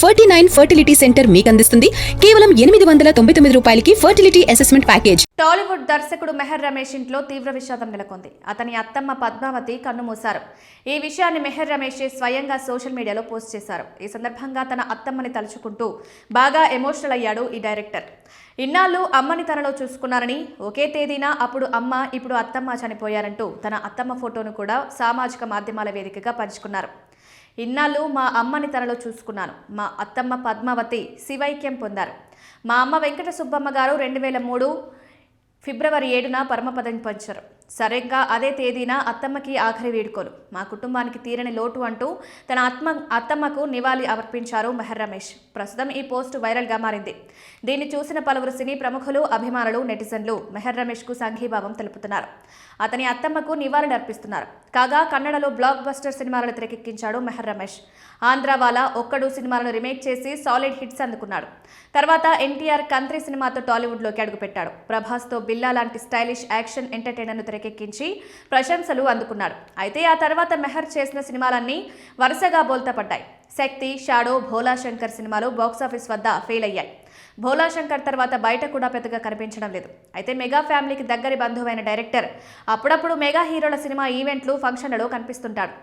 49 fertility centre మీకు అందిస్తుంది కేవలం 899 రూపాయలకి ఫర్టిలిటీ అసెస్మెంట్ ప్యాకేజ్. టాలీవుడ్ దర్శకుడు మెహర్ రమేష్ ఇంట్లో తీవ్ర విషాదం నెలకొంది. అతని అత్తమ్మ పద్మావతి కన్నుమూశారు. ఈ విషయాన్ని మెహర్ రమేష్ స్వయంగా సోషల్ మీడియాలో పోస్ట్ చేశారు. ఈ సందర్భంగా తన అత్తమ్మని తలుచుకుంటూ బాగా ఎమోషనల్ అయ్యాడు ఈ డైరెక్టర్. ఇన్నాళ్ళు అమ్మని తనలో చూసుకున్నారని, ఒకే తేదీన అప్పుడు అమ్మ ఇప్పుడు అత్తమ్మ చనిపోయారంటూ తన అత్తమ్మ ఫోటోను కూడా సామాజిక మాధ్యమాల వేదికగా పంచుకున్నారు. ఇన్నాళ్ళు మా అమ్మని తనలో చూసుకున్నాను. మా అత్తమ్మ పద్మావతి శివైక్యం పొందారు. మా అమ్మ వెంకట సుబ్బమ్మ గారు 2003 ఫిబ్రవరి 7న పరమపదం పంచారు. సరిగ్గా అదే తేదీన అత్తమ్మకి ఆఖరి వేడుకోలు. మా కుటుంబానికి తీరని లోటు అంటూ తన అత్తమ్మకు నివాళి అర్పించారు మెహర్ రమేష్. ప్రస్తుతం ఈ పోస్టు వైరల్గా మారింది. దీన్ని చూసిన పలువురు సినీ ప్రముఖులు, అభిమానులు, నెటిజన్లు మెహర్ రమేష్కు సంఘీభావం తెలుపుతున్నారు. అతని అత్తమ్మకు నివాళులు అర్పిస్తున్నారు. కాగా కన్నడలో బ్లాక్ బస్టర్ సినిమాలను తెరకెక్కించాడు మెహర్ రమేష్. ఆంధ్రావాలా, ఒక్కడు సినిమాలను రీమేక్ చేసి సాలిడ్ హిట్స్ అందుకున్నాడు. తర్వాత ఎన్టీఆర్ కంత్రి సినిమాతో టాలీవుడ్లోకి అడుగుపెట్టాడు. ప్రభాస్తో బిల్లా లాంటి స్టైలిష్ యాక్షన్ ఎంటర్టైనర్ను తెరకెక్కించి ప్రశంసలు అందుకున్నాడు. అయితే ఆ తర్వాత మెహర్ చేసిన సినిమాలన్నీ వరుసగా బోల్తాపడ్డాయి. శక్తి, షాడో, భోలా శంకర్ సినిమాలు బాక్సాఫీస్ వద్ద ఫెయిల్ అయ్యాయి. భోలా శంకర్ తర్వాత బయట కూడా పెద్దగా కనిపించడం లేదు. అయితే మెగా ఫ్యామిలీకి దగ్గరి బంధువైన డైరెక్టర్ అప్పుడప్పుడు మెగా హీరోల సినిమా ఈవెంట్లు, ఫంక్షన్లలో కనిపిస్తుంటాడు.